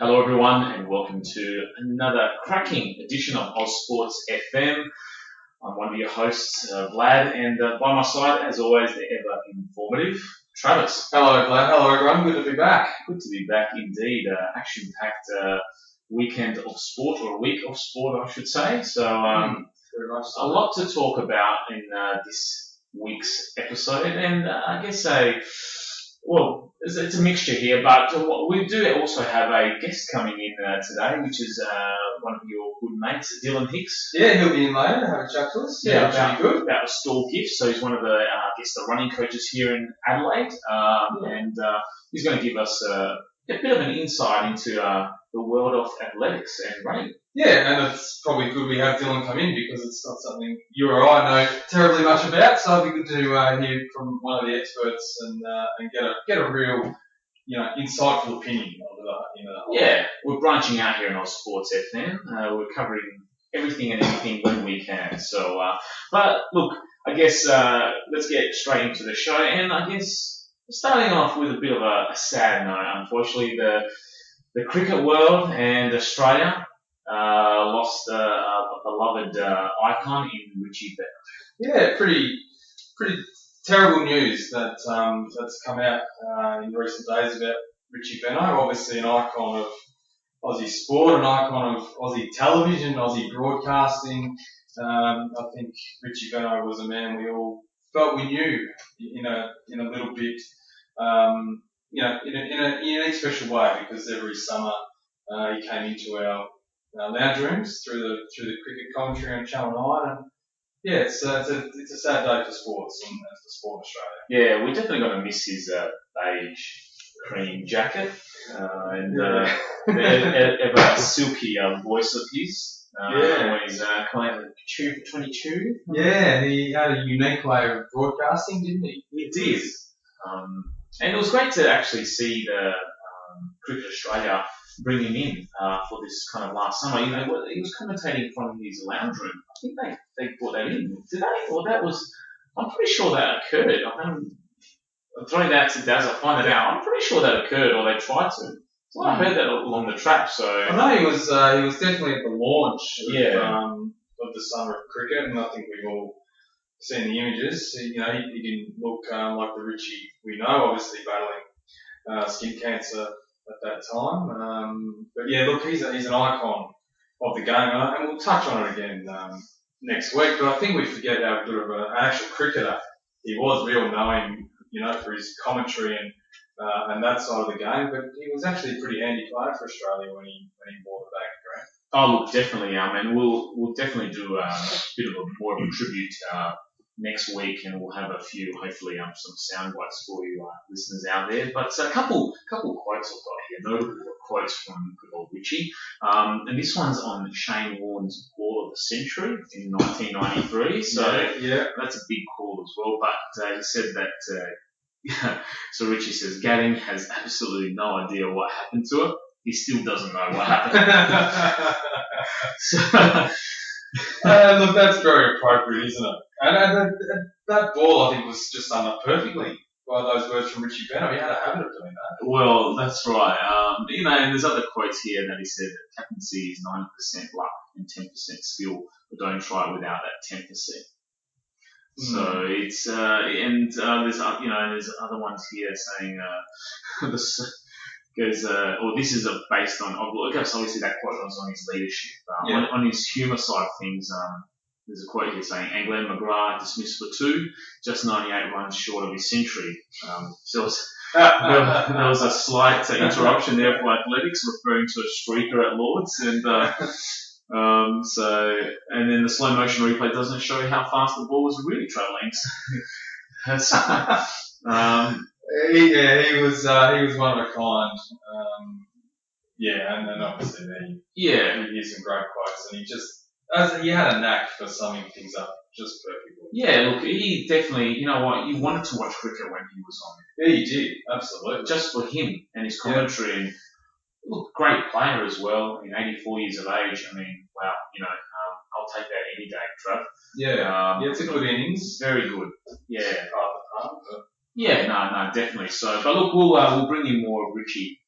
Hello everyone and welcome to another cracking edition of Ozsports FM. I'm one of your hosts, Vlad, and by my side, as always, the ever informative Travis. Hello Vlad, hello everyone, good to be back. Good to be back indeed. Action-packed weekend of sport, or a week of sport I should say. So a lot to talk about in this week's episode, and I guess it's a mixture here, but we do also have a guest coming in today, which is one of your good mates, Dylan Hicks. Yeah, he'll be in later, have a chat to us. Yeah, about the Stawell Gift. So he's one of the, the running coaches here in Adelaide, and he's going to give us a bit of an insight into the world of athletics and running. Yeah, and it's probably good we have Dylan come in because it's not something you or I know terribly much about, so it'll be good to hear from one of the experts and get a real, insightful opinion of the Yeah, we're branching out here in Ozsports FM. We're covering everything and anything when we can. So, but look, I guess let's get straight into the show, and I guess starting off with a bit of a sad note. Unfortunately, the cricket world and Australia lost a beloved icon in Richie Benaud. Yeah, pretty terrible news that's come out in recent days about Richie Benaud. Obviously an icon of Aussie sport, an icon of Aussie television, Aussie broadcasting. I think Richie Benaud was a man we all felt we knew in a little bit, in a unique special way, because every summer he came into our lounge rooms through the cricket commentary on Channel 9, and yeah, it's a sad day for sports and for sport in Australia. Yeah, we're definitely going to miss his beige cream jacket and ever silky voice of his when he's calling out the Chew for 22. Yeah, he had a unique way of broadcasting, didn't he? He did. And it was great to actually see the Cricket Australia bring him in for this kind of last summer. He was commentating from his lounge room. I think they brought that in. Did they? Or that was... I'm pretty sure that occurred. I'm throwing that to Daz. I'll find it out. I'm pretty sure that occurred, or they tried to. So I heard that along the track. So I know he was definitely at the launch of the summer of cricket, and I think we've all seen the images. He didn't look like the Richie we know, obviously battling skin cancer at that time. But yeah, look, he's an icon of the game, and we'll touch on it again next week. But I think we forget how good of an actual cricketer he was. We all know him, for his commentary and that side of the game. But he was actually a pretty handy player for Australia when he wore the back, right? Oh, look, definitely, and we'll definitely do a bit of more of a tribute next week, and we'll have a few, hopefully, some sound bites for you listeners out there. But a couple quotes I've got here, notable quotes from good old Richie. And this one's on Shane Warne's Ball of the Century in 1993. So that's a big call as well. But he said that, so Richie says, Gatting has absolutely no idea what happened to it. He still doesn't know what happened. Look, that's very appropriate, isn't it? And that ball, I think, was just summed up perfectly by those words from Richie Benaud. He had a habit of doing that. Well, that's right. And there's other quotes here that he said that captaincy is 90% luck and 10% skill, but don't try it without that 10%. So it's there's there's other ones here saying this goes this is based on I guess obviously that quote was on his leadership. On his humour side of things, there's a quote here saying, and Glenn McGrath dismissed for 2, just 98 runs short of his century. So there was a slight interruption there for athletics, referring to a streaker at Lords, and and then the slow motion replay doesn't show how fast the ball was really travelling. He was one of a kind. And obviously he had some great quotes, and he had a knack for summing things up just perfectly. Yeah, look, he definitely, you wanted to watch cricket when he was on. Yeah, you did, absolutely. Just for him and his commentary, and look, great player as well. 84 years of age. I mean, wow, I'll take that any day, Trev. Yeah, it's a good innings. Very good. Yeah. Yeah, no, definitely. So, but look, we'll bring you more of Richie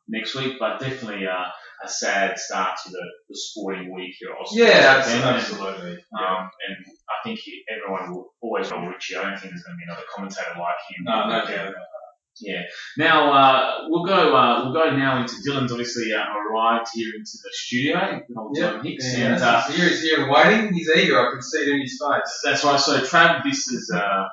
next week, but definitely a sad start to the sporting week here at Ozsports. Yeah, absolutely. And I think everyone will always know Richie. I don't think there's going to be another commentator like him. No doubt. Yeah. Now we'll go now into Dylan's obviously arrived here into the studio. Yep. Hicks, and he's here and waiting. He's eager. I can see it in his face. That's right. So Trav, this is out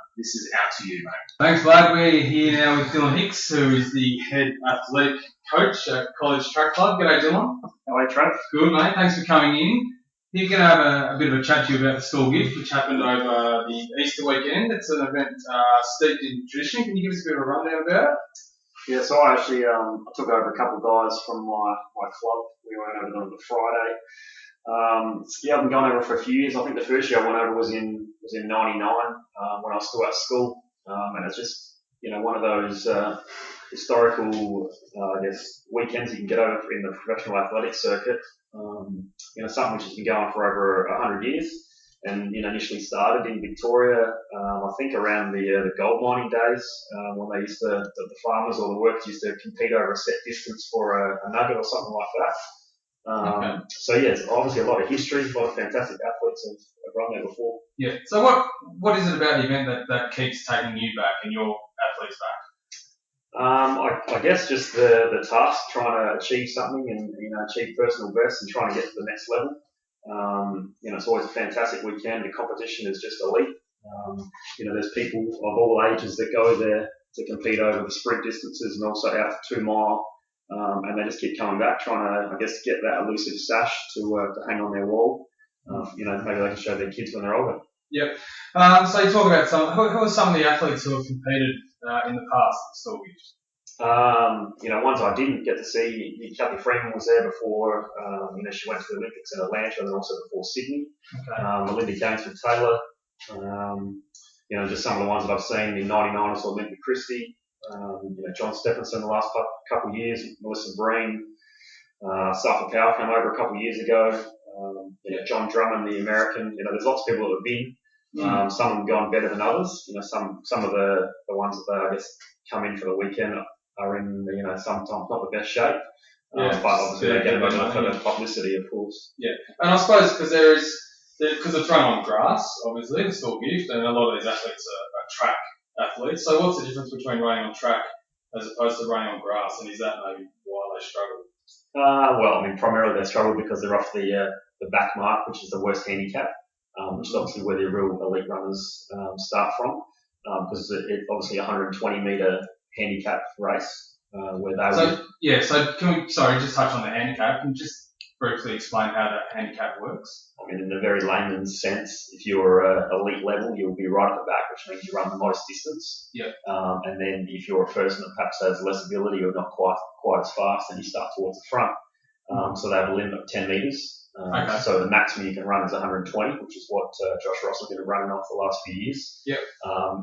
to you, mate. Thanks, Vlad. We're here now with Dylan Hicks, who is the head athletic coach at College Track Club. G'day, Dylan. How are you, Trav? Good, mate. Thanks for coming in. You're going to have a bit of a chat to you about the Stawell Gift, which happened over the Easter weekend. It's an event steeped in tradition. Can you give us a bit of a rundown about it? Yeah, so I actually I took over a couple of guys from my club. We went over on the Friday. I've been going over for a few years. I think the first year I went over was in '99 when I was still at school, and it's just one of those historical weekends you can get over in the professional athletic circuit. Something which has been going for over 100 years, and initially started in Victoria. I think around the gold mining days when they used to the farmers or the workers used to compete over a set distance for a nugget or something like that. So yeah, it's obviously a lot of history, a lot of fantastic athletes have run there before. Yeah. So what is it about the event that keeps taking you back and your athletes back? I guess just the task, trying to achieve something and achieve personal best and trying to get to the next level. It's always a fantastic weekend. The competition is just elite. There's people of all ages that go there to compete over the sprint distances and also out for 2 mile. And they just keep coming back, trying to, I guess, get that elusive sash to hang on their wall. Maybe they can show their kids when they're older. Yep. So you talk about who are some of the athletes who have competed in the past at Stawell Gift? Ones I didn't get to see, Kathy Freeman was there before. She went to the Olympics in Atlanta and then also before Sydney. Okay. Melinda Gainsford-Taylor. Just some of the ones that I've seen in '99 I saw Olympia Christie. John Stephenson the last couple of years, Melissa Breen, Safa Powell came over a couple of years ago. John Drummond, the American. There's lots of people that have been. Some have gone better than others. Some of the ones that I guess come in for the weekend are in sometimes not the best shape. But obviously they get it for the publicity, of course. Yeah, and I suppose because it's run on grass, obviously, the Stawell Gift, and a lot of these athletes are track athletes. So what's the difference between running on track as opposed to running on grass, and is that maybe why they struggle? Primarily they struggle because they're off the back mark, which is the worst handicap, which is obviously where the real elite runners start from, because it's obviously a 120 metre handicap race where they So can we, just touch on the handicap and just briefly explain how that handicap works? In a very layman's sense, if you're elite level, you'll be right at the back, which means you run the most distance. Yeah. And then if you're a person that perhaps has less ability or not quite as fast, then you start towards the front. So they have a limit of 10 metres. So the maximum you can run is 120, which is what Josh Ross has been running off the last few years. Yep.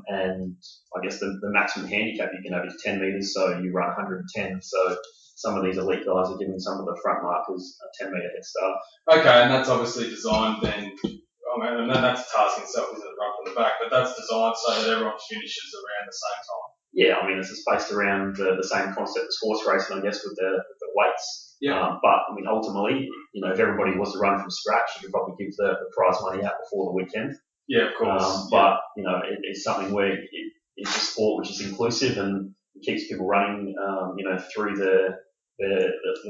And I guess the maximum handicap you can have is 10 metres, so you run 110. So some of these elite guys are giving some of the front markers a 10 metre head start. Okay, and that's obviously designed then, and that's a task in itself, isn't it, run from the back, but that's designed so that everyone finishes around the same time. Yeah, it's based around the same concept as horse racing, I guess, with the weights. Yeah. But ultimately, if everybody was to run from scratch, you could probably give the prize money out before the weekend. Yeah, of course. But it's something where it's a sport which is inclusive and it keeps people running, through the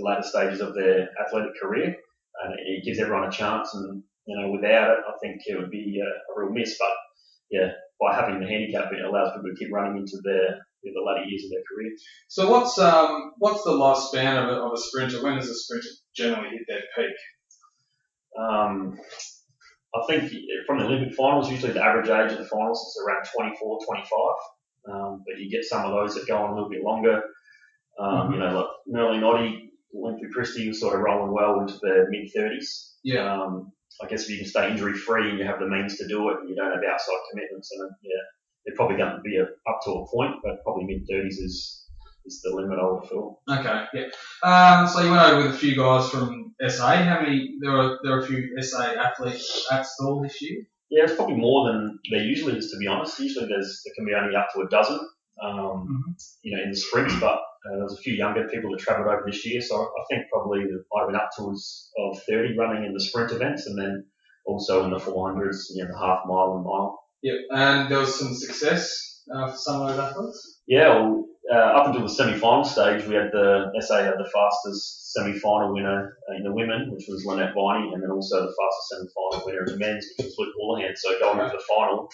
latter stages of their athletic career, and it gives everyone a chance. And without it, I think it would be a real miss. But yeah, by having the handicap, it allows people to keep running into the latter years of their career. So what's the lifespan of a sprinter? When does a sprinter generally hit their peak? I think from the Olympic finals, usually the average age of the finals is around 24, 25. But you get some of those that go on a little bit longer. Like Merlin Oddie, Olympia Christie was sort of rolling well into the mid-30s. Yeah. I guess if you can stay injury-free and you have the means to do it and you don't have outside commitments, and they're probably going to be up to a point, but probably mid-30s is the limit, I would feel. Okay, yeah. So you went over with a few guys from SA. How many? There are a few SA athletes at Stawell this year? Yeah, it's probably more than there usually is, to be honest. Usually there can be only up to a dozen, in the sprints, but there was a few younger people that travelled over this year, so I think probably there might have been up towards of 30 running in the sprint events, and then also in the 400s, the half mile and mile. Yep, and there was some success for some of those athletes? Yeah, well, up until the semi-final stage, SA had the fastest semi-final winner in the women, which was Lynette Viney, and then also the fastest semi-final winner in the men's, which was Luke Houlihan. So going into the final,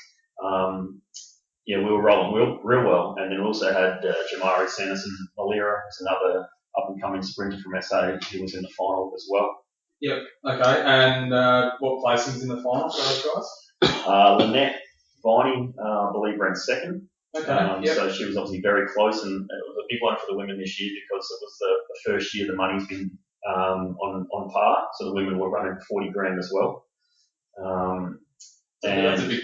we were rolling real well. And then we also had Jamari Sanderson Malira, who's another up-and-coming sprinter from SA, who was in the final as well. Yep, okay. And what placings in the final for those guys? Lynette Viney, I believe, ran second. Okay. So she was obviously very close, and it was a big one for the women this year because it was the first year the money's been on par. So the women were running 40 grand as well. And that's a big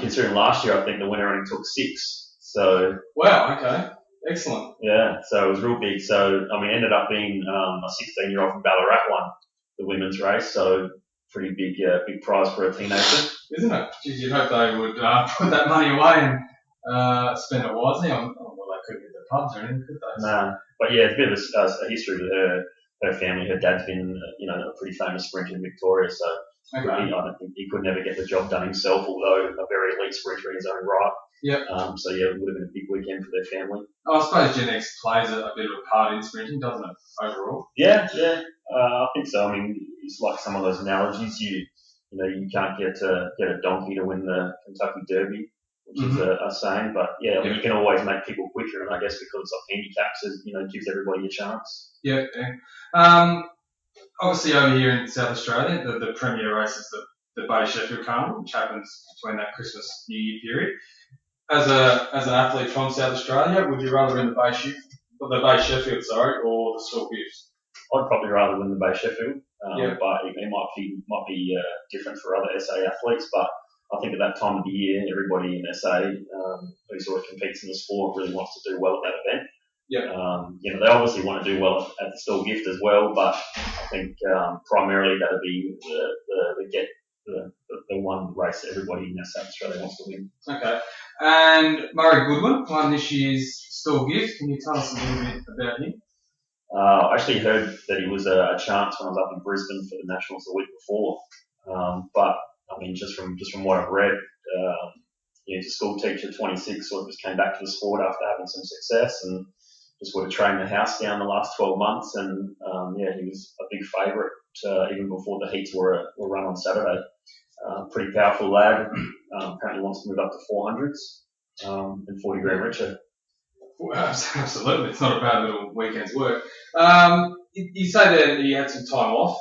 considering last year I think the winner only took 6. So wow, okay, excellent. Yeah, so it was real big. So I mean, it ended up being a 16-year-old from Ballarat won the women's race. So pretty big prize for a teenager. Isn't it? Geez, you'd hope they would put that money away and spend it wisely on, well, they couldn't get the pubs or anything, could they? No, but yeah, it's a bit of a history with her family. Her dad's been, a pretty famous sprinter in Victoria, so okay. I don't think he could never get the job done himself, although a very elite sprinter in his own right. Yep. So yeah, it would have been a big weekend for their family. I suppose genetics plays a bit of a part in sprinting, doesn't it, overall? Yeah, I think so. I mean, it's like some of those analogies. You can't get a donkey to win the Kentucky Derby, which is a saying, but yeah, you can always make people quicker, and I guess because of handicaps, it gives everybody a chance. Yeah. Obviously over here in South Australia, the premier race is the Bay Sheffield Carnival, which happens between that Christmas New Year period. As an athlete from South Australia, would you rather win the Bay Sheffield, or the Stawell Gift? I'd probably rather win the Bay Sheffield, but it might be different for other SA athletes. But I think at that time of the year, everybody in SA who sort of competes in the sport really wants to do well at that event. Yeah. They obviously want to do well at the Stawell Gift as well, but I think primarily that'll be the one race that everybody in South Australia wants to win. Okay. And Murray Goodwin won this year's Stawell Gift. Can you tell us a little bit about him? I actually heard that he was a chance when I was up in Brisbane for the Nationals the week before. But I mean, just from what I've read, he's a school teacher, 26, sort of just came back to the sport after having some success and just would have trained the house down the last 12 months. And he was a big favourite even before the heats were run on Saturday. Pretty powerful lad. Apparently wants to move up to 400s and 40 grand richer. Well, absolutely, it's not a bad little weekend's work. You say that he had some time off.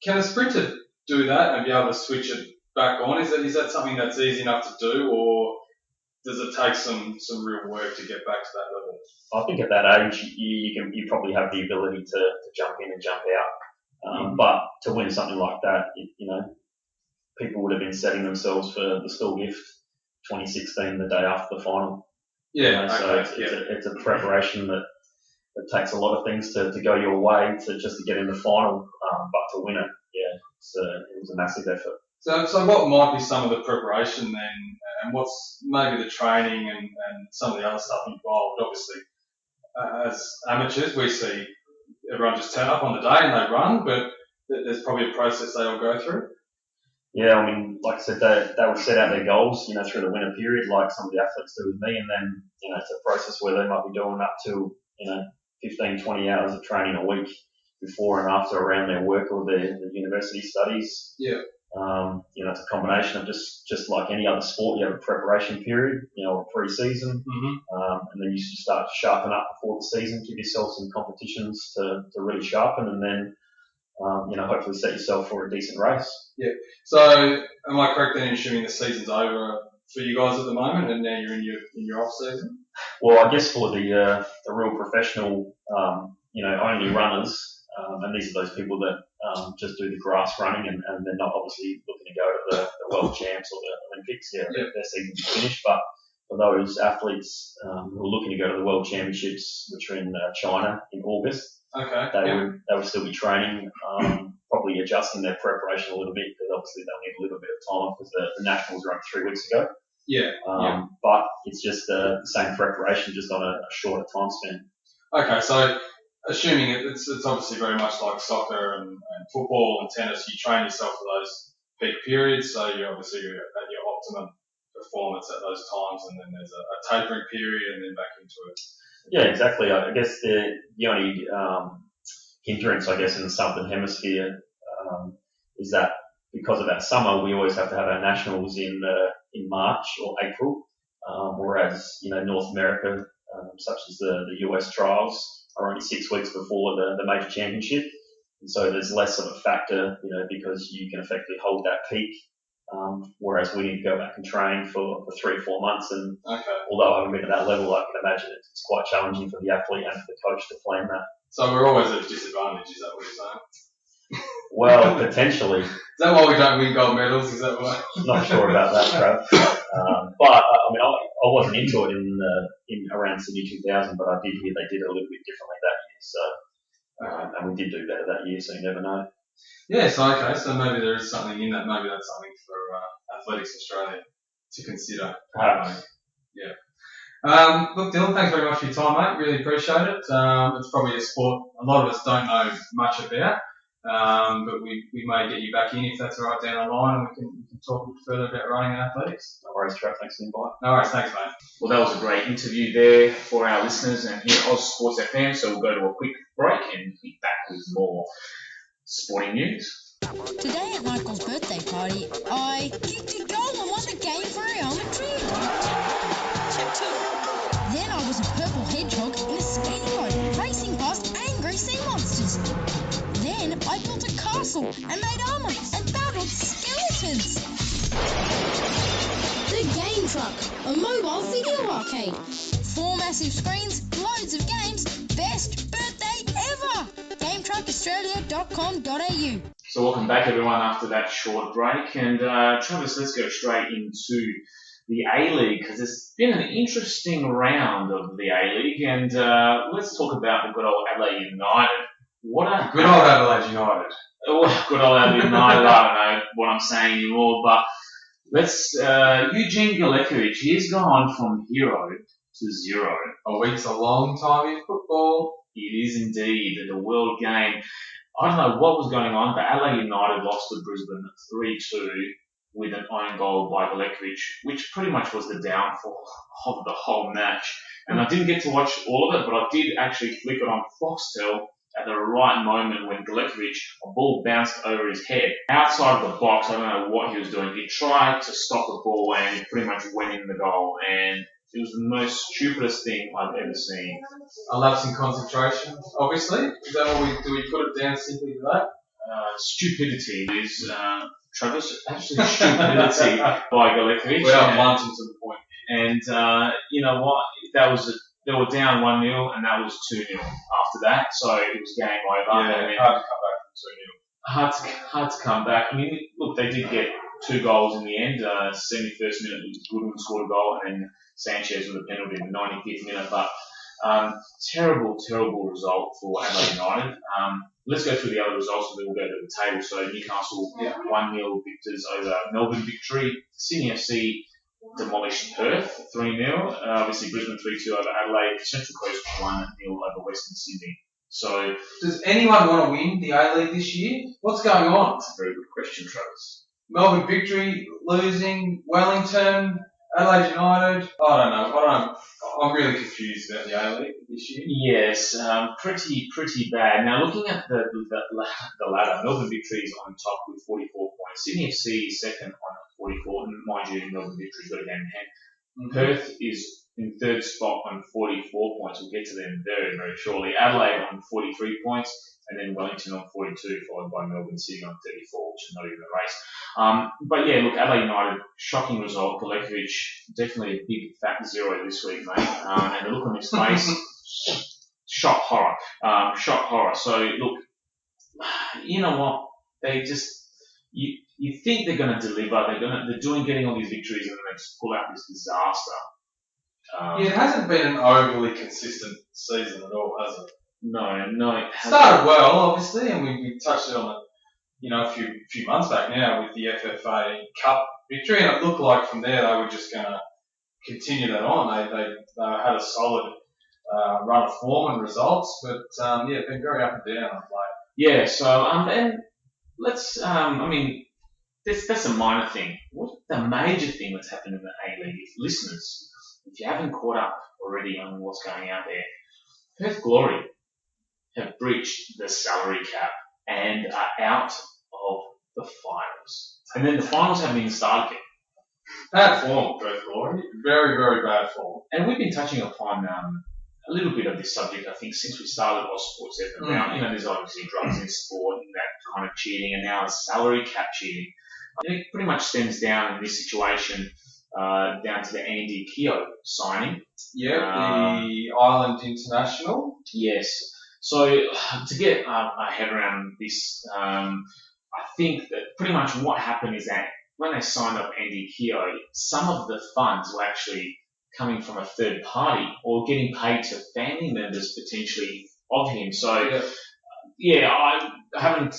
Can a sprinter do that and be able to switch it back on? Is that something that's easy enough to do, or does it take some real work to get back to that level? I think at that age, you probably have the ability to jump in and jump out. But to win something like that, people would have been setting themselves for the Stawell Gift 2016, the day after the final. Yeah, so it's a preparation that takes a lot of things to go your way to get in the final, but to win it, it was a massive effort. So what might be some of the preparation then, and what's maybe the training and some of the other stuff involved? Obviously, as amateurs, we see everyone just turn up on the day and they run, but there's probably a process they all go through. Yeah, I mean, like I said, they would set out their goals, through the winter period, like some of the athletes do with me, and then, it's a process where they might be doing up to, 15, 20 hours of training a week before and after around their work or their university studies. Yeah. It's a combination of just like any other sport. You have a preparation period, a pre-season, and then you start to sharpen up before the season, give yourself some competitions to really sharpen, and then hopefully set yourself for a decent race. Yeah. So, am I correct then in assuming the season's over for you guys at the moment, and now you're in your off season? Well, I guess for the real professional, only runners, and these are those people that just do the grass running, and they're not obviously looking to go to the World Champs or the Olympics. Their season's finished. But for those athletes who are looking to go to the World Championships, which are in China in August, they would still be training, probably adjusting their preparation a little bit, because obviously they'll need a little bit of time because the Nationals were up 3 weeks ago. Yeah. But it's just the same preparation, just on a shorter time span. Okay, so assuming it's obviously very much like soccer and football and tennis, you train yourself for those peak periods, so you're at your optimum performance at those times, and then there's a tapering period and then back into it. Yeah, exactly. I guess the only hindrance, I guess, in the Southern Hemisphere is that because of that summer, we always have to have our nationals in March or April, whereas North America, such as the US trials, are only 6 weeks before the major championship, and so there's less of a factor, because you can effectively hold that peak. Whereas we need to go back and train for 3 or 4 months, and although I haven't been at that level, I can imagine it's quite challenging for the athlete and for the coach to plan that. So we're always at a disadvantage, is that what you're saying? Well, potentially. Is that why we don't win gold medals? Is that why? Not sure about that, Trav. But I wasn't into it in around Sydney 2000, but I did hear they did it a little bit differently that year. So, and we did do better that year, so you never know. Yeah, so maybe there is something in that. Maybe that's something for Athletics Australia to consider. Perhaps. Yeah. Look, Dylan, thanks very much for your time, mate. Really appreciate it. It's probably a sport a lot of us don't know much about, but we may get you back in if that's all right down the line, and we can talk a bit further about running and athletics. No worries, Trav. Thanks for the invite. No worries. Thanks, mate. Well, that was a great interview there for our listeners and here at Ozsports FM. So we'll go to a quick break and be back with more sporting news. Today at Michael's birthday party, I kicked a goal and won the game for Real Madrid. Then I was a purple hedgehog in a speedboat racing past angry sea monsters. Then I built a castle and made armor and battled skeletons. The Game Truck, a mobile video arcade. 4 massive screens, loads of games, best birthday ever! GameTruckAustralia.com.au. So welcome back, everyone, after that short break. And Travis, let's go straight into the A-League, because there's been an interesting round of the A-League, and let's talk about the good old Adelaide United. Good old Adelaide United. Oh, good old Adelaide United. I don't know what I'm saying anymore, but let's Eugene Galekovic, he's gone from hero to zero. A week's a long time in football. It is indeed the world game. I don't know what was going on, but Adelaide United lost to Brisbane 3-2 with an own goal by Galekovic, which pretty much was the downfall of the whole match. And I didn't get to watch all of it, but I did actually flick it on Foxtel at the right moment when Galekovic, a ball bounced over his head. Outside of the box, I don't know what he was doing. He tried to stop the ball and he pretty much went in the goal. And it was the most stupidest thing I've ever seen. A lapse in concentration, obviously. Is that what do we put it down simply to that? Stupidity is, Travis, absolute stupidity by Galekovic. Without lunching to the point. And, you know what? They were down 1-0 and that was 2-0 after that. So it was game over. Yeah, hard to come back from 2-0. Hard to come back. I mean, look, they did get 2 goals in the end. 71st minute, Goodwin scored a goal, and then Sanchez with a penalty in the 95th minute. But terrible result for Adelaide United. Let's go through the other results and then we'll go to the table. So Newcastle 1-0 victors over Melbourne victory. Sydney FC demolished Perth 3-0. Obviously Brisbane 3-2 over Adelaide. Central Coast 1-0 over Western Sydney. So, does anyone want to win the A-League this year? What's going on? That's a very good question, Travis. Melbourne victory, losing, Wellington, Adelaide United. I don't know. I'm really confused about the A-League this year. Yes, pretty bad. Now, looking at the ladder, Melbourne victory is on top with 44 points. Sydney FC is second on 44, and mind you, Melbourne victory's got a game in hand. Mm-hmm. Perth is in third spot on 44 points. We'll get to them very, very shortly. Adelaide on 43 points, and then Wellington on 42, followed by Melbourne City on 34, which is not even a race. But yeah, look, Adelaide United, shocking result. Galekovic, definitely a big fat zero this week, mate. And the look on his face, shock horror. So look, you know what? They just, you think they're going to deliver. They're getting all these victories, and then they just pull out this disaster. It hasn't been an overly consistent season at all, has it? No, it hasn't. Started well, obviously, and we touched it on it, a few months back now with the FFA Cup victory, and it looked like from there they were just going to continue that on. They had a solid run of form and results, but been very up and down on play. Yeah, so and let's that's a minor thing. What the major thing that's happened in the A-League, if listeners, if you haven't caught up already on what's going out there, Perth Glory have breached the salary cap and are out of the finals. And then the finals haven't even started yet. Bad form, Perth Glory. Very, very bad form. And we've been touching upon a little bit of this subject, I think, since we started Ozsports FM. Now, there's obviously drugs in sport and that kind of cheating, and now salary cap cheating. It pretty much stems down in this situation down to the Andy Keogh signing. Yeah, the Island International. Yes. So to get our head around this, I think that pretty much what happened is that when they signed up Andy Keogh, some of the funds were actually coming from a third party or getting paid to family members potentially of him. So, I haven't.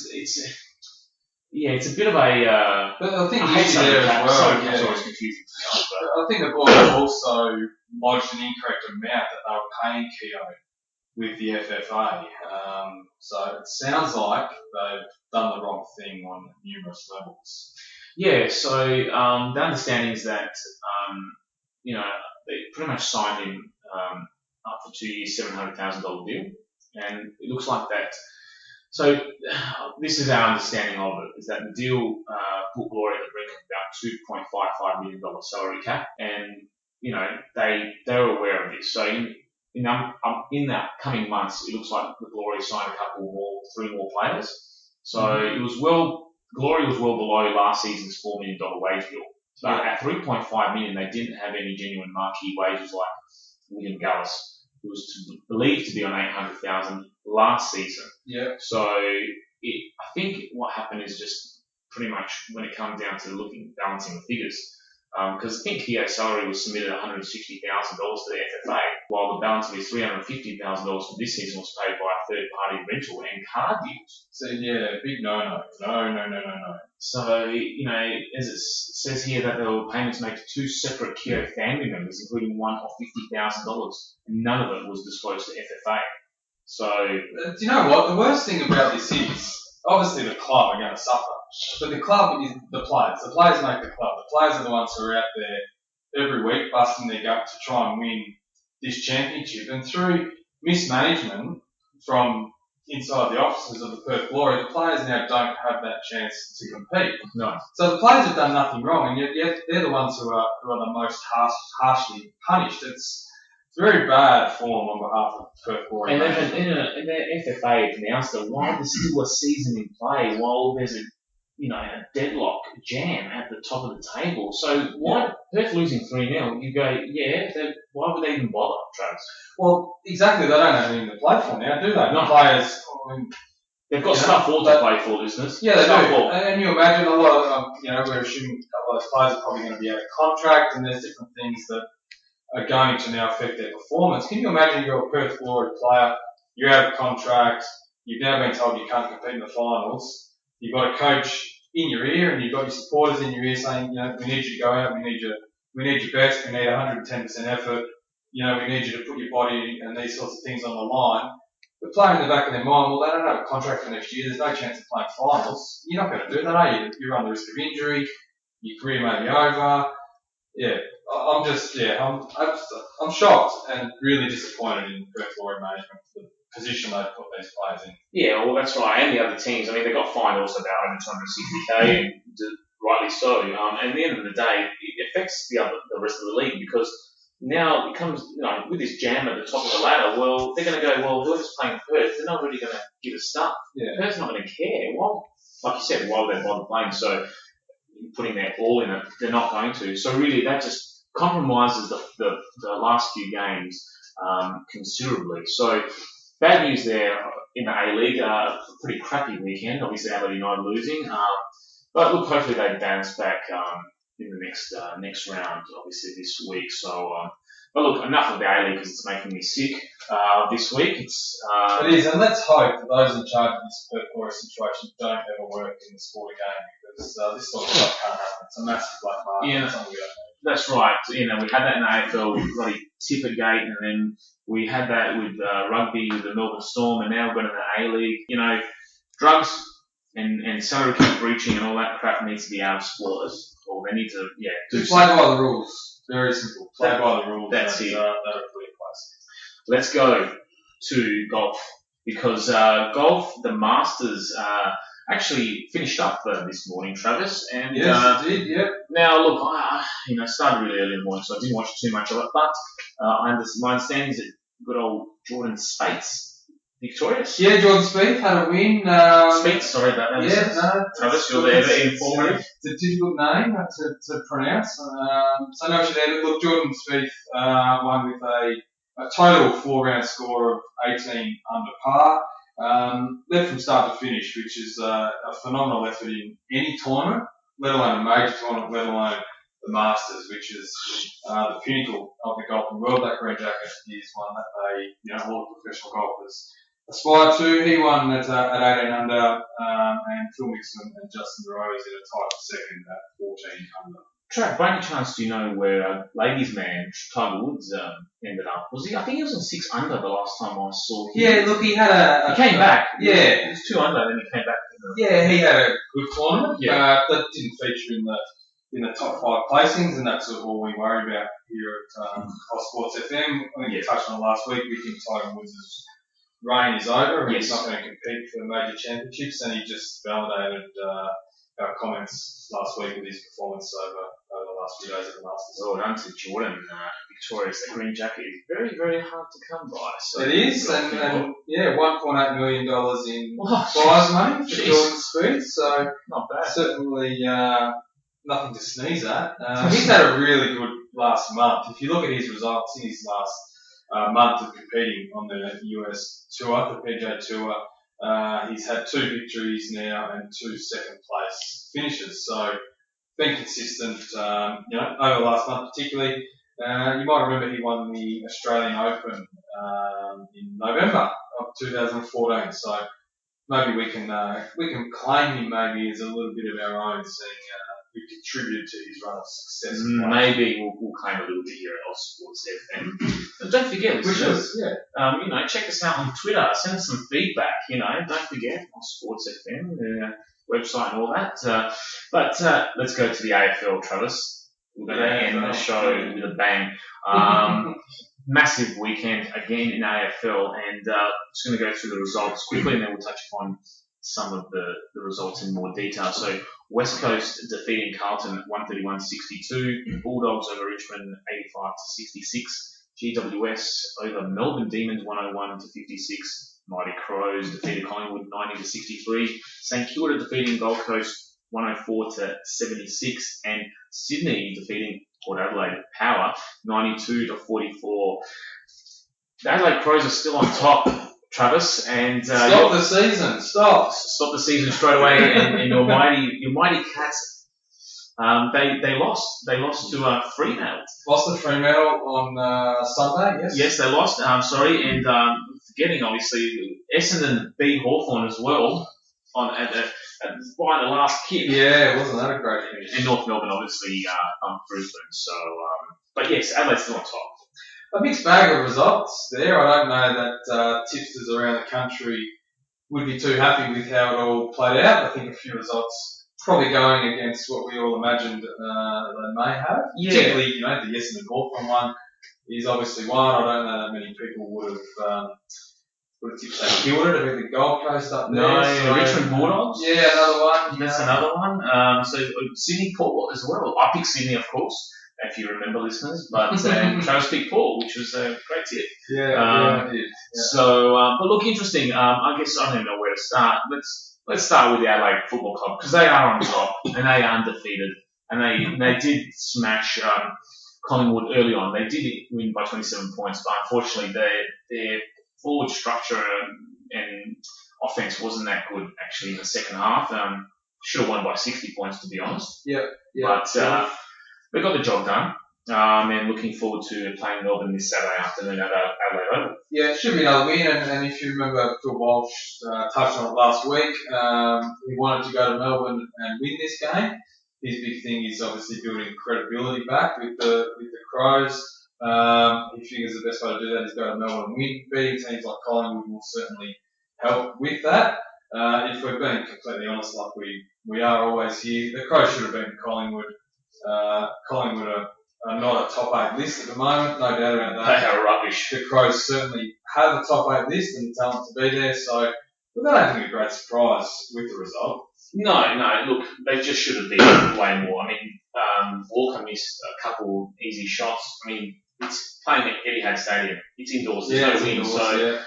It's a bit of a. But I think I hate the issue there as well. It's always confusing to me. I think the board also lodged an incorrect amount that they were paying Keogh with the FFA. So it sounds like they've done the wrong thing on numerous levels. Yeah. So the understanding is that they pretty much signed him up for 2 years, $700,000 deal, and it looks like that. So this is our understanding of it, is that the deal put Glory at the brink of about $2.55 million salary cap, and they're aware of this. So in the coming months, it looks like the Glory signed three more players. So Glory was well below last season's $4 million wage bill. But at $3.5 million, they didn't have any genuine marquee wages like William Gallas, who was believed to be on $800,000 last season. Yeah. So I think what happened is just pretty much when it comes down to balancing the figures, because I think Keogh's salary was submitted $160,000 to the FFA, while the balance of his $350,000 for this season was paid by a third-party rental and car deals. So big no. So, as it says here that there were payments made to two separate Keogh family members, including one of $50,000, and none of it was disclosed to FFA. So, do you know what? The worst thing about this is, obviously the club are going to suffer, but the club is the players. The players make the club. The players are the ones who are out there every week busting their gut to try and win this championship. And through mismanagement from inside the offices of the Perth Glory, the players now don't have that chance to compete. No. So the players have done nothing wrong, and yet they're the ones who are the most harshly punished. It's very bad form on behalf of Perth Glory. And the FFA announced that while there's still a season in play, while there's a deadlock jam at the top of the table. So why Perth losing 3-0? You go, why would they even bother, Travis? Well, exactly. They don't have anything to play for now, do they? No. Players. They've got stuff all to play for, listeners. Yeah, they do. And you imagine a lot of, we're assuming a couple of those players are probably going to be out of contract, and there's different things that are going to now affect their performance. Can you imagine you're a Perth Glory player, you're out of contract, you've now been told you can't compete in the finals, you've got a coach in your ear and you've got your supporters in your ear saying, we need you to go out, we need your best, we need 110% effort, we need you to put your body and these sorts of things on the line. But playing in the back of their mind, well, they don't have a contract for next year, there's no chance of playing finals. You're not going to do that, are you? You run the risk of injury, your career may be over. Yeah, I'm shocked and really disappointed in Perth Glory management for the position they've put these players in. Yeah, well, that's right. And the other teams, they got fined also about over $260K, and rightly so. And at the end of the day, it affects the rest of the league, because now it comes, with this jam at the top of the ladder, well, they're going to go, well, whoever's playing Perth, they're not really going to give a start. Yeah. Perth's not going to care. Well, like you said, why would they bother playing? So putting their all in it, they're not going to. So really, that just compromises the last few games considerably. So bad news there in the A-League. A pretty crappy weekend. Obviously, Adelaide United losing. But look, hopefully they bounce back in the next round, obviously this week. So, but look, enough of the A-League because it's making me sick this week. It is, and let's hope that those in charge of this Perth Glory situation don't ever work in the sport again, because because this sort of stuff can't happen. It's a massive black market. Yeah. Something we don't know. That's right. We had that in the AFL with bloody Tippergate, and then we had that with rugby with the Melbourne Storm, and now we've got it in the A-League. Drugs and salary cap breaching and all that crap needs to be out of sport. Or they need to, do Just play by the rules. Very simple. Play by the rules. That's it. That are put in place. Let's go to golf, because golf, the Masters, actually finished up this morning, Travis. And Yes, it did. Yep. now, look, I started really early in the morning, so I didn't watch too much of it. But my understanding is that good old Jordan Spieth's victorious. Yeah, Jordan Spieth had a win. Spieth, sorry about that. Yeah, no. Travis, you're there, informative. It's a difficult name to pronounce. So no issue there. Look, Jordan Spieth won with a total 4-round score of 18 under par. Led from start to finish, which is a phenomenal effort in any tournament, let alone a major tournament, let alone the Masters, which is the pinnacle of the golfing world. That green jacket is one that all the professional golfers aspire to. He won at 18 under, and Phil Mixon and Justin Rose in a tight second at 14 under. Trav, by any chance do you know where ladies' man Tiger Woods ended up? I think he was on 6 under the last time I saw him. Yeah, look, he had he came back. Yeah. He was 2 under, then he came back. Yeah, he had a good tournament. Yeah. That didn't feature in the top 5 placings, and that's all we worry about here at Ozsports FM. I think we touched on it last week. We think Tiger Woods' reign is over, and he's not going to compete for major championships, and he just validated our comments last week with his performance over the last few days of the Masters. Well done to Jordan, victorious. The green jacket is very, very hard to come by. So it is, and $1.8 million in Oh, prize money for jeez. Jordan Spieth, so not bad. certainly nothing to sneeze at. He's had a really good last month. If you look at his results in his last month of competing on the US Tour, the PGA Tour, he's had 2 victories now and 2 second place finishes. So been consistent, over the last month particularly. You might remember he won the Australian Open in November of 2014. So maybe we can claim him maybe as a little bit of our own, seeing we contributed to his run of success. Maybe we'll claim a little bit here at Ozsports FM. And don't forget, listeners, check us out on Twitter. Send us some feedback. Don't forget Ozsports FM, the website and all that. But let's go to the AFL, Travis. We're going to end the show with a bang. Massive weekend again in AFL, and just going to go through the results quickly, and then we'll touch upon some of the results in more detail. So West Coast defeating Carlton 131-62, Bulldogs over Richmond 85-66, GWS over Melbourne Demons 101-56, Mighty Crows defeated Collingwood 90-63, St Kilda defeating Gold Coast 104-76, and Sydney defeating Port Adelaide Power 92-44. The Adelaide Crows are still on top, Travis, and Stop the season. Stop the season straight away, and your mighty Cats. They lost to Fremantle. Lost to Fremantle on Sunday. Yes. Yes, they lost. And forgetting obviously Essendon beat Hawthorn as well at by the last kick. Yeah, wasn't that a great finish? And North Melbourne obviously Brisbane. So, but yes, Adelaide's still on top. A mixed bag of results there. I don't know that tipsters around the country would be too happy with how it all played out. I think a few results probably going against what we all imagined they may have. Yeah. Particularly, the Essendon Hawthorn one is obviously one. I don't know that many people would have tipped St Kilda to beat the Gold Coast up there. No, so, Richmond Bulldogs. Yeah, another one. That's another one. So Sydney Port as well. I picked Sydney, of course, if you remember, listeners. But Travis picked Port, which was a great tip. Yeah, I did. Yeah. So, but look, interesting. I guess I don't even know where to start. Let's start with the Adelaide Football Club, because they are on top and they are undefeated, and they did smash Collingwood early on. They did win by 27 points, but unfortunately their forward structure and offense wasn't that good actually in the second half. Should have won by 60 points, to be honest. Yeah. But they got the job done. And looking forward to playing Melbourne this Saturday afternoon at Adelaide Oval. Yeah, it should be another win, and if you remember, Phil Walsh touched on it last week. He wanted to go to Melbourne and win this game. His big thing is obviously building credibility back with the Crows. He figures the best way to do that is go to Melbourne and win. Beating teams like Collingwood will certainly help with that. If we're being completely honest, like we are always here, the Crows should have beaten Collingwood. Collingwood are not a top 8 list at the moment, no doubt about that. They are rubbish. The Crows certainly have a top 8 list and the talent to be there, so but I don't think a great surprise with the result. No, look, they just should have been way more. I mean, Walker missed a couple easy shots. I mean, it's playing at Etihad Stadium. It's indoors, there's no wind, so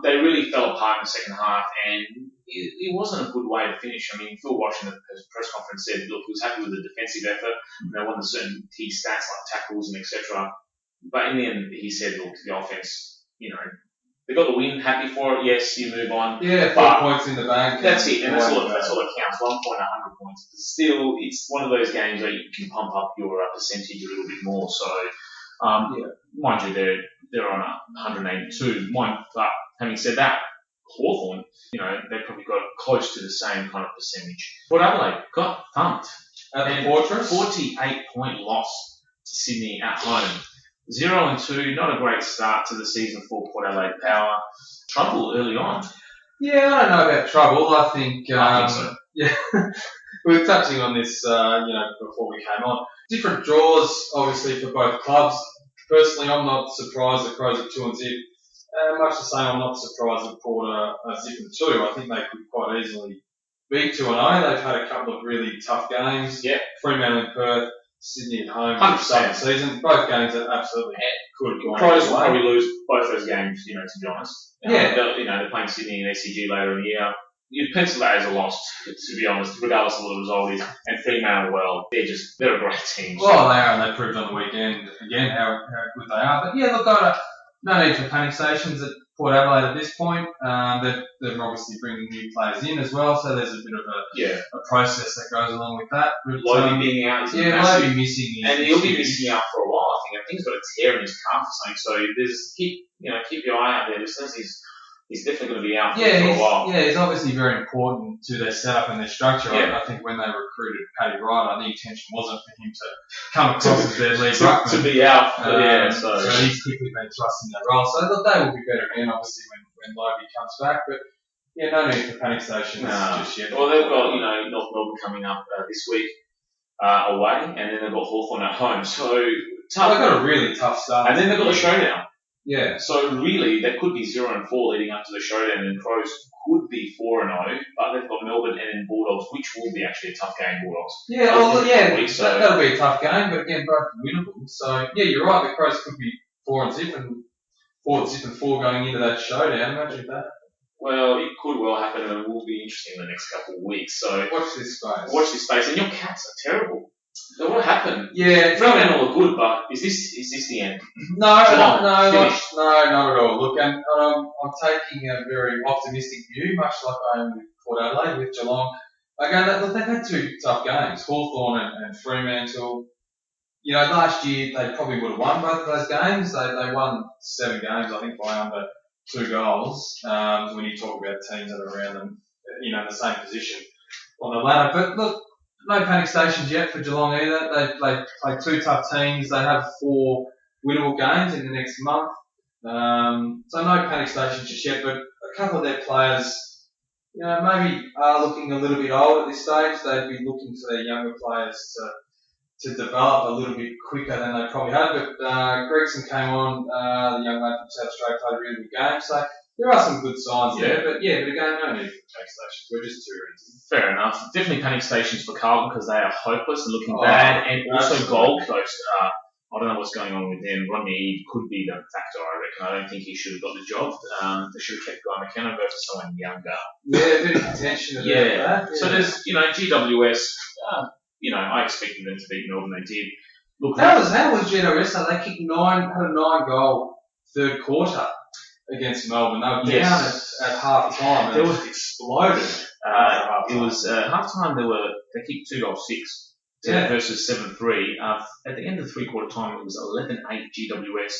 they really fell apart in the second half, and it wasn't a good way to finish. I mean, Phil Walsh in the press conference said, look, he was happy with the defensive effort, and they wanted certain key stats like tackles and etc. But in the end, he said, look, the offense, they got the win, happy for it, yes, you move on. Yeah, 4 points in the bank. That's it, and that's all that counts, 1 point, 100 points. But still, it's one of those games where you can pump up your percentage a little bit more. So, mind you, they're on 182. But having said that, Hawthorn, they probably got close to the same kind of percentage. Port Adelaide got thumped. At the Fortress? 48-point loss to Sydney at home. 0-2, not a great start to the season for Port Adelaide Power. Trouble early on. Yeah, I don't know about trouble. I think so. Yeah, we were touching on this, before we came on. Different draws, obviously, for both clubs. Personally, I'm not surprised the Crows are 2-0. Much the same, I'm not surprised that Port are 0-2. I think they could quite easily be 2-0. They've had a couple of really tough games. Yeah. Fremantle and Perth, Sydney at home 100%. for the season. Both games that absolutely could have gone Crows will away. probably lose both those games, to be honest. Yeah. They're playing Sydney and SCG later in the year. You'd pencil that as a loss, to be honest, regardless of what the result is. And Fremantle, well, they're a great team. Well, they are, and they proved on the weekend again how good they are. But yeah, look, no need for panic stations at Port Adelaide at this point. They're obviously bringing new players in as well, so there's a bit of a process that goes along with that. But, Lobby being out is massive. Lobby missing is and he'll be missing out for a while, I think. I think he's got a tear in his calf or something, so keep your eye out there. Listeners, he's definitely going to be out for a while. Yeah, he's obviously very important to their setup and their structure. Yeah. I think when they recruited Paddy Wright, the intention wasn't for him to come across as their lead ruckman. To be out. So he's quickly been thrust in that role. So look, they will be better again, obviously, when Lobby comes back. But yeah, no need for panic stations just yet. Well, they've got, North Melbourne coming up this week away, and then they've got Hawthorn at home. So tough. They've got a really tough start. And then they've got the showdown. Yeah. So really, they could be 0-4 leading up to the showdown, and Crows could be 4-0, but they've got Melbourne and then Bulldogs, which will be actually a tough game, Bulldogs. Yeah, that'll be a tough game, but again, both winnable. So yeah, you're right. The Crows could be 4-0 and 4-4 going into that showdown. Imagine that. Well, it could well happen, and it will be interesting in the next couple of weeks. So watch this space. And your Cats are terrible. So what happened? Yeah, Fremantle look good, but is this the end? No, not at all. Look, I'm taking a very optimistic view, much like I am with Port Adelaide, with Geelong. Again, look, they've had 2 tough games, Hawthorn and Fremantle. Last year they probably would have won both of those games. They won 7 games, I think, by under 2 goals. When you talk about teams that are around them, in the same position on the ladder. But look, no panic stations yet for Geelong either. They play 2 tough teams. They have 4 winnable games in the next month. So no panic stations just yet, but a couple of their players, maybe are looking a little bit old at this stage. They'd be looking for their younger players to develop a little bit quicker than they probably had. But Gregson came on, the young lad from South Australia, played a really good game. So there are some good signs there. But again, no need for panic stations. We're just too easy. Fair enough. Definitely panic stations for Carlton because they are hopeless and looking bad. And also Gold Coast, I don't know what's going on with them. Rodney Eade could be the factor, I reckon. I don't think he should have got the job. They should have kept Guy McKenna, go for someone younger. Yeah, a bit of contention about that. So there's, GWS, I expected them to beat Melbourne. They did. Look, how was GWS? They had a 9-goal third quarter against Melbourne. They were down at half time. It was exploded. It was half time. They kicked 2 goals 6. versus 7-3. At the end of the three-quarter time, it was 11-8 GWS.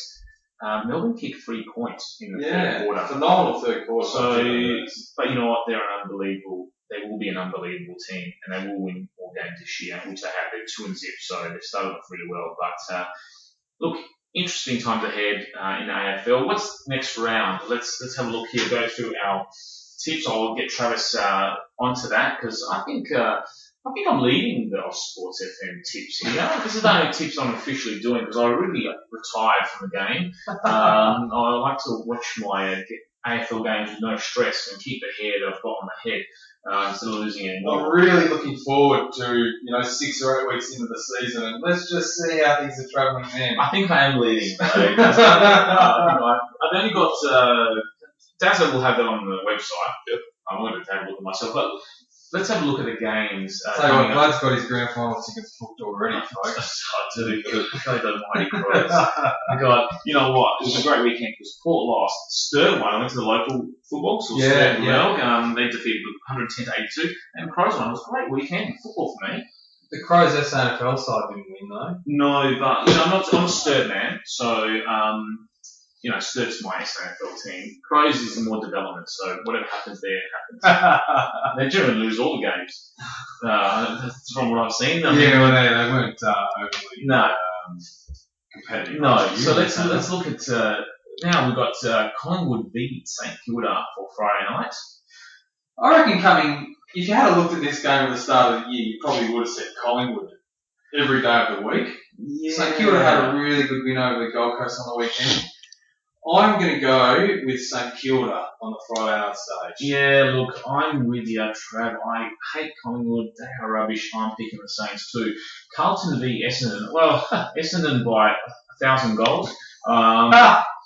Melbourne kicked 3 points in the third quarter. Phenomenal third quarter. So, but you know what? They will be an unbelievable team, and they will win more games this year, which they have. They're 2-0, so they've started off really well. But look, interesting times ahead in the AFL. What's next round? Let's have a look here. Go through our tips. I'll get Travis onto that because I think I'm leading the Ozsports FM tips here. This is the only tips I'm officially doing because I really retired from the game. I like to watch my AFL games with no stress and keep the hair that I've got on my head instead of losing it anymore. I'm really looking forward to 6 or 8 weeks into the season, and let's just see how things are travelling then. I think I am leading. I've only got Dazza will have that on the website. I'm going to take a look at myself, but let's have a look at the games. Tell you what, Vlad's got his grand final tickets booked already, folks. I do. Go the mighty Crows. God, you know what? It was a great weekend because Port lost. Sturt won. I went to the local football, so Sturt well. They defeated 110-82, and Crows won. It was a great weekend football for me. The Crows SANFL side didn't win though. No, but I'm a Sturt man, so Sturt's my SANFL team. Crows is more development, so whatever happens there happens. They generally lose all the games, from what I've seen. They weren't overly competitive. No, so let's look at now we've got Collingwood v St Kilda for Friday night. I reckon if you had looked at this game at the start of the year, you probably would have said Collingwood every day of the week. Yeah. St Kilda had a really good win over the Gold Coast on the weekend. I'm going to go with St Kilda on the Friday night stage. Yeah, look, I'm with you, Trav. I hate Collingwood. They are rubbish. I'm picking the Saints too. Carlton v Essendon. Well, Essendon by 1,000 goals.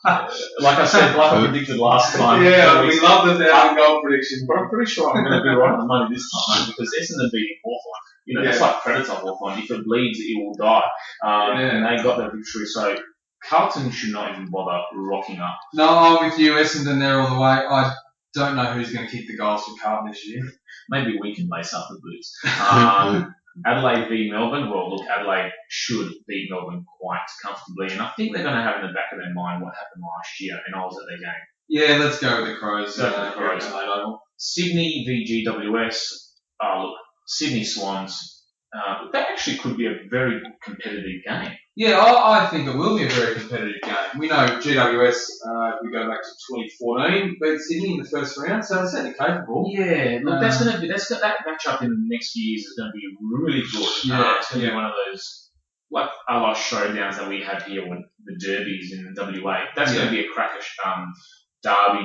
Like I predicted last time. Yeah, we love the 1,000 goal prediction. But I'm pretty sure I'm going to be right on the money this time because Essendon beating Hawthorn. It's like Predator Hawthorn. If it bleeds, it will die. And they got their victory. So Carlton should not even bother rocking up. No, I'm with you. Essendon there all the way. I don't know who's going to kick the goals for Carlton this year. Maybe we can lace up the boots. Adelaide v Melbourne. Well, look, Adelaide should beat Melbourne quite comfortably, and I think they're going to have in the back of their mind what happened last year, and I was at their game. Yeah, let's go with the Crows. Sydney v GWS. Look, Sydney Swans. That actually could be a very competitive game. Yeah, I think it will be a very competitive game. We know GWS, if we go back to 2014, beat Sydney in the first round, so they're certainly capable. Yeah, look, that matchup in the next years is going to be really good. Yeah, it's going to be one of those like a lot of showdowns that we have here with the derbies in WA. That's going to be a crackish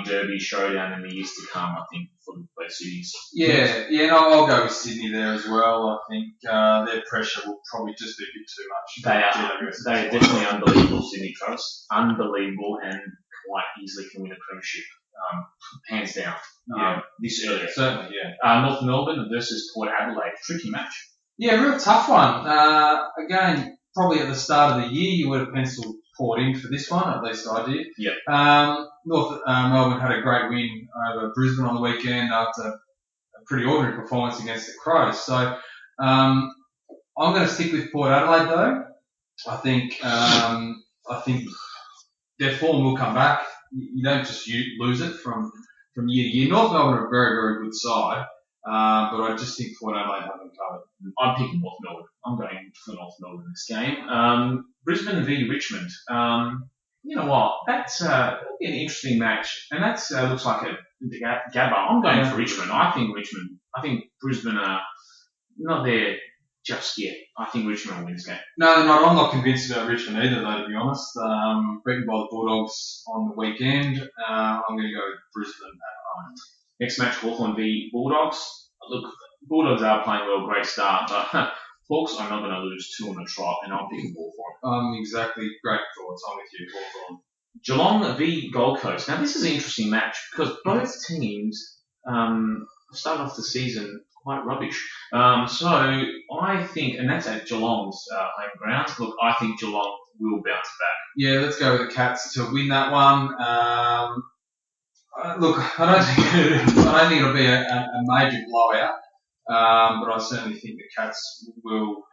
derby showdown in the years to come, I think, for both cities. I'll go with Sydney there as well. I think their pressure will probably just be a bit too much. They are definitely unbelievable, Sydney Trust. Unbelievable and quite easily can win a premiership. Hands down. This earlier. Certainly, yeah. North Melbourne versus Port Adelaide. Tricky match. Yeah, real tough one. Again, probably at the start of the year you would have penciled Port in for this one, at least I did. Yep. North Melbourne had a great win over Brisbane on the weekend after a pretty ordinary performance against the Crows. So I'm going to stick with Port Adelaide though. I think their form will come back. You don't just lose it from year to year. North Melbourne are a very, very good side, but I just think Port Adelaide have them covered. I'm picking North Melbourne. I'm going for North Melbourne in this game. Brisbane v Richmond. You know what? That'll be an interesting match, and that looks like a Gabba. I'm going for Richmond. I think Brisbane are not there just yet. I think Richmond will win this game. No, they're not. I'm not convinced about Richmond either, though, to be honest. Beaten by the Bulldogs on the weekend. I'm going to go with Brisbane at home. Next match, Hawthorn v Bulldogs. Look, Bulldogs are playing well, great start, but Hawks are not going to lose 2 on the trot, and I'm picking Hawthorn. Exactly. Great thoughts. I'm with you, Hawthorn. Geelong v Gold Coast. Now, this is an interesting match because both teams started off the season quite rubbish. So I think, and that's at Geelong's home ground. Look, I think Geelong will bounce back. Yeah, let's go with the Cats to win that one. Look, I don't think it'll be a major blowout, but I certainly think the Cats will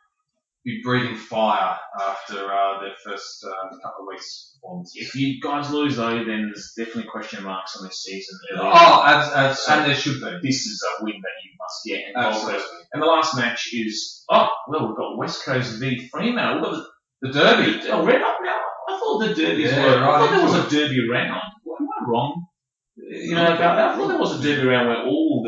be breathing fire after their first couple of weeks' performance. If you guys lose though, then there's definitely question marks on this season. And there should be. This is a win that you must get. Absolutely. And the last match is, we've got West Coast v Fremantle. We've got the Derby. Oh, red up now. I thought the Derbies were. Right, I thought there was a Derby round. Am I wrong? About that. I thought there was a Derby round where all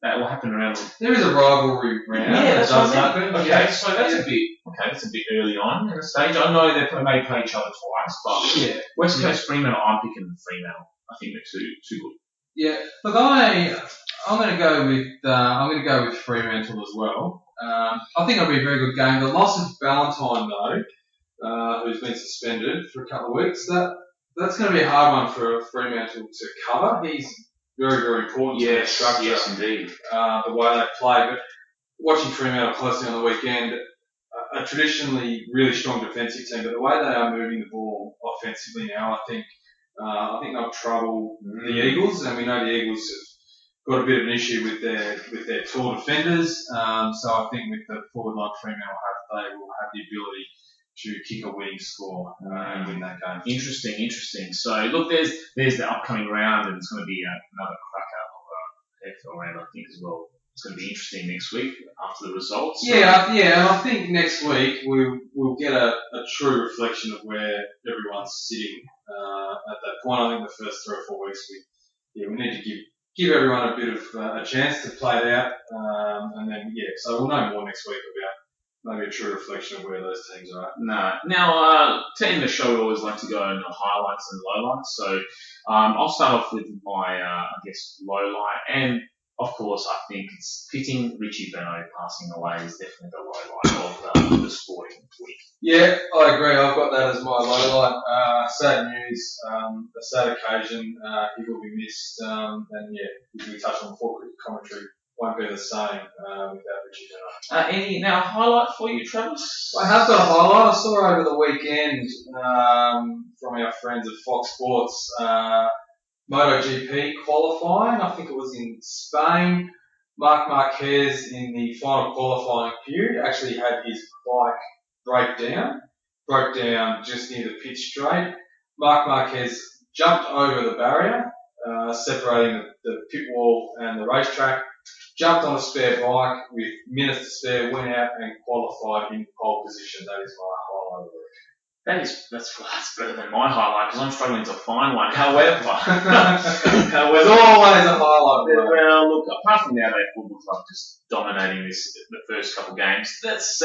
that will happen around. There is a rivalry round. Yeah, that's does what I happen. Okay, Yeah. so that's a bit early on in the stage. I know they may play each other twice, but West Coast Fremantle, I'm picking Fremantle. I think they're too good. Yeah. Look, I'm going to go with Fremantle as well. I think it'll be a very good game. The loss of Valentine though, who's been suspended for a couple of weeks, that's going to be a hard one for Fremantle to cover. He's very, very important to their structure. Yes, indeed. The way they play. But watching Fremantle closely on the weekend, a traditionally really strong defensive team, but the way they are moving the ball offensively now, I think they'll trouble the Eagles, and we know the Eagles have got a bit of an issue with their tall defenders. So I think with the forward line Fremantle have, they will have the ability to kick a winning score and win that game. Interesting. So look, there's the upcoming round, and it's going to be another cracker of a AFL round, I think, as well. It's going to be interesting next week after the results. Yeah, and I think next week we'll get a true reflection of where everyone's sitting at that point. I think the first 3 or 4 weeks we need to give everyone a bit of a chance to play it out, and then so we'll know more next week about maybe a true reflection of where those teams are at. No. Now, to end the show, we always like to go into highlights and lowlights. So I'll start off with my, lowlight. And, of course, I think it's pitting Richie Benaud passing away is definitely the lowlight of the sporting week. Yeah, I agree. I've got that as my lowlight. Sad news, a sad occasion. He will be missed. And, as we touched on before, cricket commentary won't be the same without Richie Benaud. Any highlight for you, Travis? I have got a highlight. I saw over the weekend from our friends at Fox Sports MotoGP qualifying. I think it was in Spain. Marc Marquez in the final qualifying period actually had his bike broke down just near the pit straight. Marc Marquez jumped over the barrier, separating the pit wall and the racetrack. Jumped on a spare bike with minutes to spare, went out and qualified in pole position. That is my highlight of the week. That's better than my highlight because I'm struggling to find one. However, it's always a highlight. Well, look, apart from the Adelaide Football Club just dominating the first couple of games, that's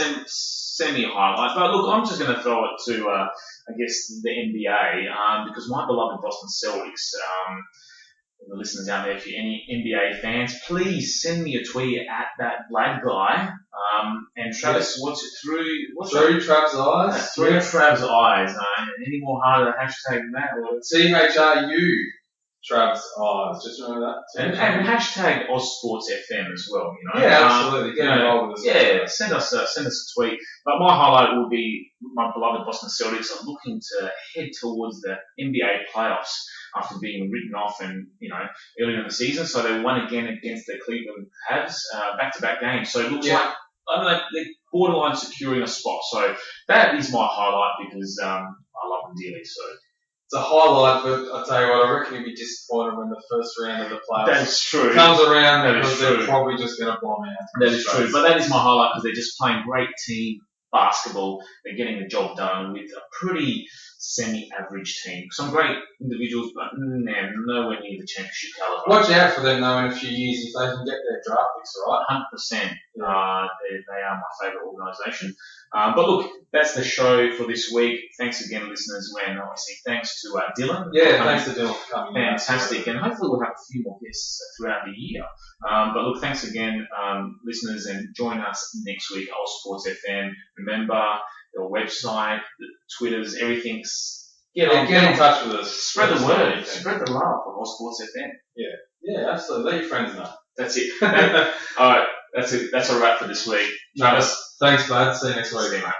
semi-highlight. But look, I'm just going to throw it to, the NBA because my beloved Boston Celtics. The listeners out there, if you're any NBA fans, please send me a tweet at that Vlad guy. And Travis, what's it through Trav's eyes. Through Trav's eyes. Any more harder hashtag than that? Or THRU Trav's eyes. Just remember that. And hashtag OzsportsFM as well. Yeah, absolutely. Get involved with us. Yeah, send us a tweet. But my highlight will be my beloved Boston Celtics are looking to head towards the NBA playoffs after being written off earlier in the season. So they won again against the Cleveland Cavs, back-to-back games. So it looks like they're borderline securing a spot. So that is my highlight because I love them dearly. So it's a highlight, but I tell you what, I reckon you'd be disappointed when the first round of the playoffs that is true. comes around because they're probably just going to bomb out. That is true. But that is my highlight because they're just playing great team basketball. They're getting the job done with a pretty semi-average team. Some great individuals, but nowhere near the championship caliber. Watch out for them though in a few years if they can get their draft picks right. 100%. They are my favourite organisation. But look, that's the show for this week. Thanks again, listeners. And obviously thanks to Dylan. Yeah, thanks to Dylan for coming. Fantastic. And hopefully we'll have a few more guests throughout the year. But look, thanks again, listeners, and join us next week, Ozsports FM. Remember, your website, the Twitters, everything. Get in touch with us. Spread the word. Spread the love of Ozsports FM. Yeah, absolutely. Let your friends know. That's it. All right. That's it. That's a wrap for this week. Travis. Thanks, bud. See you next week. See you, mate.